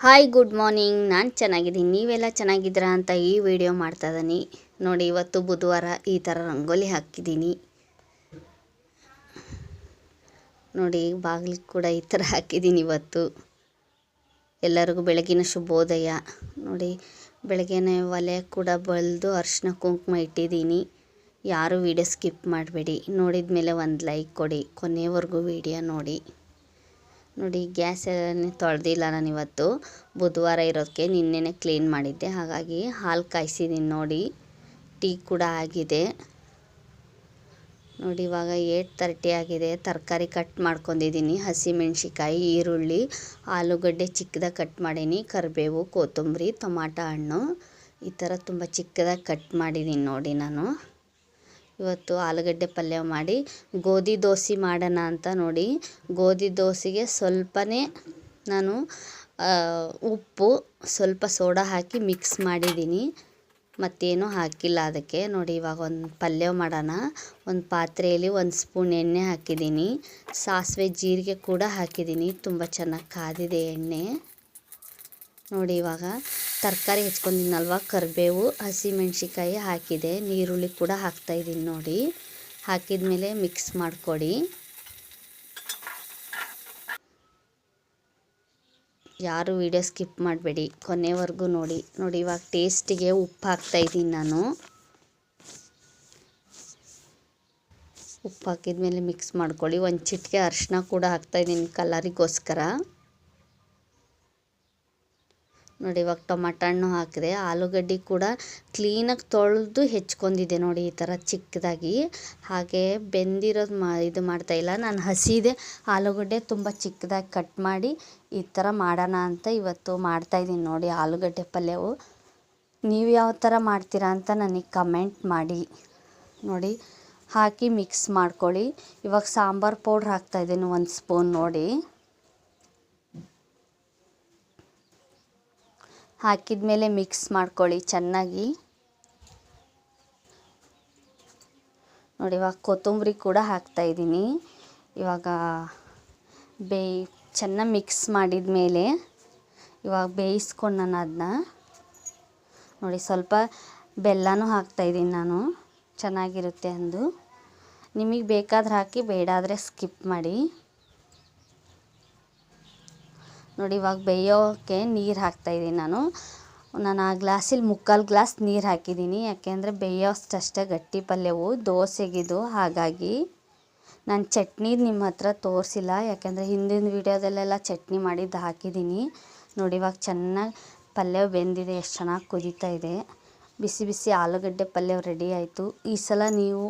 Hi good morning. ನಾನು ಚೆನ್ನಾಗಿದ್ದೀನಿ, ನೀವೆಲ್ಲ ಚೆನ್ನಾಗಿದ್ದೀರಾ ಅಂತ ಈ ವಿಡಿಯೋ ಮಾಡ್ತಾ ಇದ್ದೀನಿ ನೋಡಿ. ಇವತ್ತು ಬುಧವಾರ ಈ ಥರ ರಂಗೋಲಿ ಹಾಕಿದ್ದೀನಿ ನೋಡಿ. ಬಾಗಿಲಿಗೆ ಕೂಡ ಈ ಥರ ಹಾಕಿದ್ದೀನಿ ಇವತ್ತು. ಎಲ್ಲರಿಗೂ ಬೆಳಗಿನ ಶುಭೋದಯ ನೋಡಿ. ಬೆಳಗ್ಗೆನೇ ಒಲೆ ಕೂಡ ಬಳಿದು ಅರಿಶಿನ ಕುಂಕುಮ ಇಟ್ಟಿದ್ದೀನಿ. ಯಾರು ವಿಡಿಯೋ ಸ್ಕಿಪ್ ಮಾಡಬೇಡಿ, ನೋಡಿದ ಮೇಲೆ ಒಂದು ಲೈಕ್ ಕೊಡಿ, ಕೊನೆಯವರೆಗೂ ವಿಡಿಯೋ ನೋಡಿ. ನೋಡಿ ಗ್ಯಾಸ್ ತೊಳೆದಿಲ್ಲ ನಾನು ಇವತ್ತು, ಬುಧವಾರ ಇರೋದಕ್ಕೆ ನಿನ್ನೆನೇ ಕ್ಲೀನ್ ಮಾಡಿದ್ದೆ. ಹಾಗಾಗಿ ಹಾಲು ಕಾಯಿಸಿದ್ದೀನಿ ನೋಡಿ. ಟೀ ಕೂಡ ಆಗಿದೆ ನೋಡಿ. ಇವಾಗ 8:30 ಆಗಿದೆ. ತರಕಾರಿ ಕಟ್ ಮಾಡ್ಕೊಂಡಿದ್ದೀನಿ. ಹಸಿಮೆಣ್ಸಿಕಾಯಿ, ಈರುಳ್ಳಿ, ಆಲೂಗಡ್ಡೆ ಚಿಕ್ಕದಾಗಿ ಕಟ್ ಮಾಡೀನಿ, ಕರಿಬೇವು, ಕೊತ್ತಂಬರಿ, ಟೊಮಾಟೊ ಹಣ್ಣು ಈ ಥರ ತುಂಬ ಚಿಕ್ಕದಾಗಿ ಕಟ್ ಮಾಡಿದ್ದೀನಿ ನೋಡಿ. ನಾನು ಇವತ್ತು ಆಲೂಗಡ್ಡೆ ಪಲ್ಯ ಮಾಡಿ ಗೋಧಿ ದೋಸೆ ಮಾಡೋಣ ಅಂತ ನೋಡಿ. ಗೋಧಿ ದೋಸೆಗೆ ಸ್ವಲ್ಪನೇ ನಾನು ಉಪ್ಪು, ಸ್ವಲ್ಪ ಸೋಡಾ ಹಾಕಿ ಮಿಕ್ಸ್ ಮಾಡಿದ್ದೀನಿ, ಮತ್ತೇನು ಹಾಕಿಲ್ಲ ಅದಕ್ಕೆ ನೋಡಿ. ಇವಾಗ ಒಂದು ಪಲ್ಯ ಮಾಡೋಣ. ಒಂದು ಪಾತ್ರೆಯಲ್ಲಿ 1 ಸ್ಪೂನ್ ಎಣ್ಣೆ ಹಾಕಿದ್ದೀನಿ, ಸಾಸಿವೆ ಜೀರಿಗೆ ಕೂಡ ಹಾಕಿದ್ದೀನಿ. ತುಂಬ ಚೆನ್ನಾಗಿ ಕಾದಿದೆ ಎಣ್ಣೆ ನೋಡಿ. ಇವಾಗ ತರಕಾರಿ ಹೆಚ್ಕೊಂಡಿದ್ದೀನಲ್ವ, ಕರಿಬೇವು, ಹಸಿಮೆಣ್ಸಿಕಾಯಿ ಹಾಕಿದೆ, ನೀರುಳ್ಳಿ ಕೂಡ ಹಾಕ್ತಾಯಿದ್ದೀನಿ ನೋಡಿ. ಹಾಕಿದ ಮೇಲೆ ಮಿಕ್ಸ್ ಮಾಡಿಕೊಡಿ. ಯಾರು ವಿಡಿಯೋ ಸ್ಕಿಪ್ ಮಾಡಬೇಡಿ, ಕೊನೆವರೆಗೂ ನೋಡಿ. ನೋಡಿ ಇವಾಗ ಟೇಸ್ಟಿಗೆ ಉಪ್ಪು ಹಾಕ್ತಾಯಿದ್ದೀನಿ ನಾನು. ಉಪ್ಪು ಹಾಕಿದ ಮೇಲೆ ಮಿಕ್ಸ್ ಮಾಡ್ಕೊಳ್ಳಿ. ಒಂದು ಚಿಟಿಕೆ ಅರಿಶಿನ ಕೂಡ ಹಾಕ್ತಾಯಿದ್ದೀನಿ ಕಲರಿಗೋಸ್ಕರ ನೋಡಿ. ಇವಾಗ ಟೊಮಾಟೊ ಹಣ್ಣು ಹಾಕಿದೆ, ಆಲೂಗಡ್ಡೆ ಕೂಡ ಕ್ಲೀನಾಗಿ ತೊಳೆದು ಹೆಚ್ಕೊಂಡಿದ್ದೆ ನೋಡಿ, ಈ ಥರ ಚಿಕ್ಕದಾಗಿ. ಹಾಗೆ ಬೆಂದಿರೋದು ಇದು ಮಾಡ್ತಾಯಿಲ್ಲ ನಾನು, ಹಸಿದೆ ಆಲೂಗಡ್ಡೆ ತುಂಬ ಚಿಕ್ಕದಾಗಿ ಕಟ್ ಮಾಡಿ ಈ ಥರ ಮಾಡೋಣ ಅಂತ ಇವತ್ತು ಮಾಡ್ತಾಯಿದ್ದೀನಿ ನೋಡಿ. ಆಲೂಗಡ್ಡೆ ಪಲ್ಯವು ನೀವು ಯಾವ ಥರ ಮಾಡ್ತೀರಾ ಅಂತ ನನಗೆ ಕಮೆಂಟ್ ಮಾಡಿ ನೋಡಿ. ಹಾಕಿ ಮಿಕ್ಸ್ ಮಾಡ್ಕೊಳ್ಳಿ. ಇವಾಗ ಸಾಂಬಾರು ಪೌಡ್ರ್ ಹಾಕ್ತಾಯಿದ್ದೀನಿ 1 ಸ್ಪೂನ್ ನೋಡಿ. ಹಾಕಿದ ಮೇಲೆ ಮಿಕ್ಸ್ ಮಾಡ್ಕೊಳ್ಳಿ ಚೆನ್ನಾಗಿ ನೋಡಿ. ಇವಾಗ ಕೊತ್ತಂಬರಿ ಕೂಡ ಹಾಕ್ತಾಯಿದ್ದೀನಿ. ಇವಾಗ ಚೆನ್ನಾಗಿ ಮಿಕ್ಸ್ ಮಾಡಿದ ಮೇಲೆ ಇವಾಗ ಬೇಯಿಸ್ಕೊಂಡು ನಾನು ಅದನ್ನ ನೋಡಿ. ಸ್ವಲ್ಪ ಬೆಲ್ಲನೂ ಹಾಕ್ತಾಯಿದ್ದೀನಿ ನಾನು, ಚೆನ್ನಾಗಿರುತ್ತೆ ಅಂದು. ನಿಮಗೆ ಬೇಕಾದ್ರೆ ಹಾಕಿ, ಬೇಡಾದರೆ ಸ್ಕಿಪ್ ಮಾಡಿ ನೋಡಿ. ಇವಾಗ ಬೇಯೋಕ್ಕೆ ನೀರು ಹಾಕ್ತಾಯಿದ್ದೀನಿ ನಾನು. ಆ ಗ್ಲಾಸಲ್ಲಿ 3/4 ಗ್ಲಾಸ್ ನೀರು ಹಾಕಿದ್ದೀನಿ, ಯಾಕೆಂದರೆ ಬೇಯೋಷ್ಟಷ್ಟೇ ಗಟ್ಟಿ ಪಲ್ಯವು ದೋಸೆಗಿದು. ಹಾಗಾಗಿ ನಾನು ಚಟ್ನಿ ನಿಮ್ಮ ಹತ್ರ ತೋರಿಸಿಲ್ಲ, ಯಾಕೆಂದರೆ ಹಿಂದಿನ ವೀಡಿಯೋದಲ್ಲೆಲ್ಲ ಚಟ್ನಿ ಮಾಡಿದ್ದು ಹಾಕಿದ್ದೀನಿ ನೋಡಿ. ಇವಾಗ ಚೆನ್ನಾಗಿ ಪಲ್ಯ ಬೆಂದಿದೆ, ಎಷ್ಟು ಚೆನ್ನಾಗಿ ಕುದೀತಾ ಇದೆ. ಬಿಸಿ ಬಿಸಿ ಆಲೂಗಡ್ಡೆ ಪಲ್ಯ ರೆಡಿ ಆಯಿತು. ಈ ಸಲ ನೀವು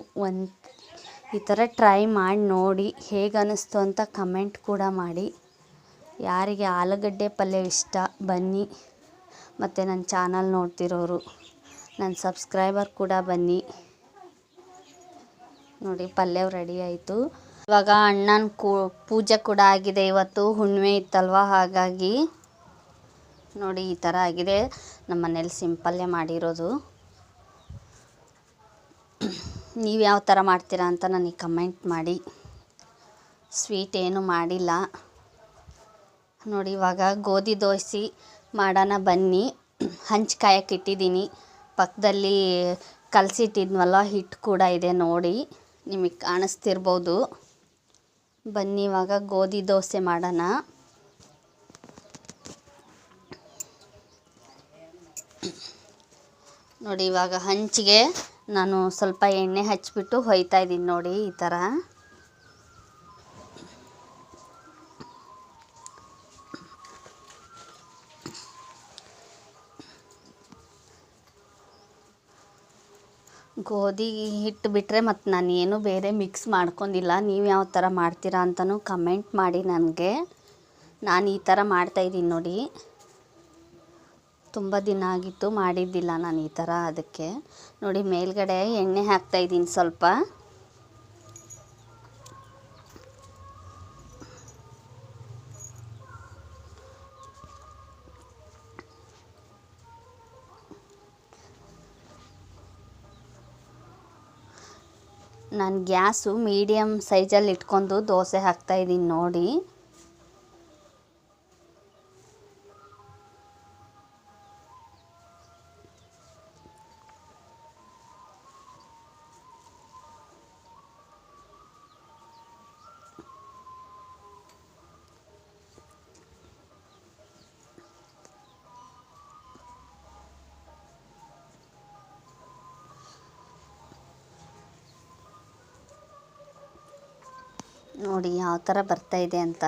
ಈ ಥರ ಟ್ರೈ ಮಾಡಿ ನೋಡಿ, ಹೇಗೆ ಅನ್ನಿಸ್ತು ಅಂತ ಕಮೆಂಟ್ ಕೂಡ ಮಾಡಿ. ಯಾರಿಗೆ ಆಲೂಗಡ್ಡೆ ಪಲ್ಯ ಇಷ್ಟ ಬನ್ನಿ, ಮತ್ತು ನನ್ನ ಚಾನಲ್ ನೋಡ್ತಿರೋರು ನನ್ನ ಸಬ್ಸ್ಕ್ರೈಬರ್ ಕೂಡ ಬನ್ನಿ ನೋಡಿ. ಪಲ್ಯ ರೆಡಿ ಆಯಿತು. ಇವಾಗ ಅಣ್ಣನ ಪೂಜೆ ಕೂಡ ಆಗಿದೆ. ಇವತ್ತು ಹುಣ್ಣಿಮೆ ಇತ್ತಲ್ವ, ಹಾಗಾಗಿ ನೋಡಿ ಈ ಥರ ಆಗಿದೆ. ನಮ್ಮ ಮನೇಲಿ ಸಿಂಪಲ್ಲೇ ಮಾಡಿರೋದು. ನೀವು ಯಾವ ಥರ ಮಾಡ್ತೀರಾ ಅಂತ ನನಗೆ ಕಮೆಂಟ್ ಮಾಡಿ. ಸ್ವೀಟ್ ಏನು ಮಾಡಿಲ್ಲ ನೋಡಿ. ಇವಾಗ ಗೋಧಿ ದೋಸೆ ಮಾಡೋಣ ಬನ್ನಿ. ಹಂಚು ಕಾಯಕ್ಕೆ ಇಟ್ಟಿದ್ದೀನಿ, ಪಕ್ಕದಲ್ಲಿ ಕಲಸಿಟ್ಟಿದ್ವಲ್ಲ ಹಿಟ್ಟು ಕೂಡ ಇದೆ ನೋಡಿ, ನಿಮಗೆ ಕಾಣಿಸ್ತಿರ್ಬೋದು. ಬನ್ನಿ ಇವಾಗ ಗೋಧಿ ದೋಸೆ ಮಾಡೋಣ. ನೋಡಿ ಇವಾಗ ಹಂಚಿಗೆ ನಾನು ಸ್ವಲ್ಪ ಎಣ್ಣೆ ಹಚ್ಬಿಟ್ಟು ಹೊಯ್ತಾ ಇದ್ದೀನಿ ನೋಡಿ. ಈ ಥರ ಗೋಧಿ ಹಿಟ್ಟು ಬಿಟ್ಟರೆ ಮತ್ತು ನಾನು ಏನು ಬೇರೆ ಮಿಕ್ಸ್ ಮಾಡ್ಕೊಂಡಿಲ್ಲ. ನೀವು ಯಾವ ಥರ ಮಾಡ್ತೀರಾ ಅಂತಲೂ ಕಮೆಂಟ್ ಮಾಡಿ ನನಗೆ. ನಾನು ಈ ಥರ ಮಾಡ್ತಾಯಿದ್ದೀನಿ ನೋಡಿ. ತುಂಬ ದಿನ ಆಗಿತ್ತು ಮಾಡಿದ್ದಿಲ್ಲ ನಾನು ಈ ಥರ, ಅದಕ್ಕೆ ನೋಡಿ ಮೇಲ್ಗಡೆ ಎಣ್ಣೆ ಹಾಕ್ತಾಯಿದ್ದೀನಿ ಸ್ವಲ್ಪ. ನಾನು ಗ್ಯಾಸು ಮೀಡಿಯಮ್ ಸೈಜಲ್ಲಿ ಇಟ್ಕೊಂಡು ದೋಸೆ ಹಾಕ್ತಾಯಿದ್ದೀನಿ ನೋಡಿ. ನೋಡಿ ಯಾವ ಥರ ಬರ್ತಾ ಇದೆ ಅಂತ.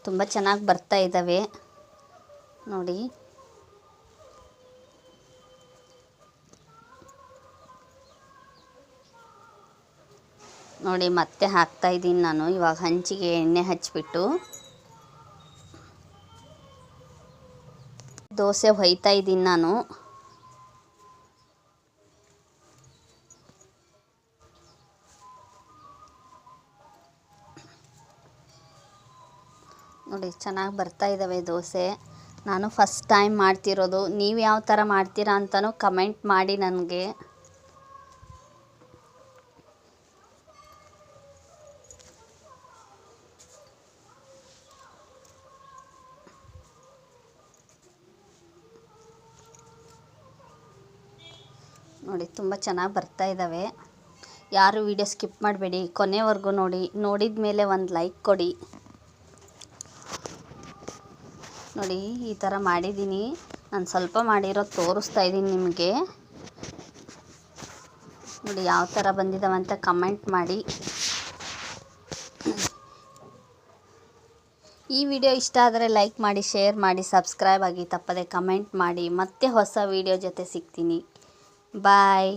ತುಂಬ ಚೆನ್ನಾಗಿ ಬರ್ತಾ ಇದ್ದಾವೆ ನೋಡಿ. ನೋಡಿ ಮತ್ತೆ ಹಾಕ್ತಾ ಇದ್ದೀನಿ ನಾನು. ಇವಾಗ ಹಂಚಿಗೆ ಎಣ್ಣೆ ಹಚ್ಬಿಟ್ಟು ದೋಸೆ ಹೊಯ್ತಾ ಇದ್ದೀನಿ ನಾನು. ನೋಡಿ ಚೆನ್ನಾಗಿ ಬರ್ತಾ ಇದ್ದಾವೆ ದೋಸೆ. ನಾನು ಫಸ್ಟ್ ಟೈಮ್ ಮಾಡ್ತಿರೋದು. ನೀವು ಯಾವ ಥರ ಮಾಡ್ತೀರಾ ಅಂತಲೂ ಕಮೆಂಟ್ ಮಾಡಿ ನನಗೆ. ನೋಡಿ ತುಂಬ ಚೆನ್ನಾಗಿ ಬರ್ತಾ ಇದ್ದಾವೆ. ಯಾರು ವಿಡಿಯೋ ಸ್ಕಿಪ್ ಮಾಡಬೇಡಿ, ಕೊನೆವರೆಗೂ ನೋಡಿ. ನೋಡಿದ ಮೇಲೆ ಒಂದು ಲೈಕ್ ಕೊಡಿ. ನೋಡಿ ಈ ಥರ ಮಾಡಿದ್ದೀನಿ. ನಾನು ಸ್ವಲ್ಪ ಮಾಡಿರೋದು ತೋರಿಸ್ತಾ ಇದ್ದೀನಿ ನಿಮಗೆ. ನೋಡಿ ಯಾವ ಥರ ಬಂದಿದ್ದಾವೆ ಅಂತ ಕಮೆಂಟ್ ಮಾಡಿ. ಈ ವಿಡಿಯೋ ಇಷ್ಟ ಆದರೆ ಲೈಕ್ ಮಾಡಿ, ಶೇರ್ ಮಾಡಿ, ಸಬ್ಸ್ಕ್ರೈಬ್ ಆಗಿ, ತಪ್ಪದೆ ಕಮೆಂಟ್ ಮಾಡಿ. ಮತ್ತೆ ಹೊಸ ವಿಡಿಯೋ ಜೊತೆ ಸಿಗ್ತೀನಿ. ಬಾಯ್.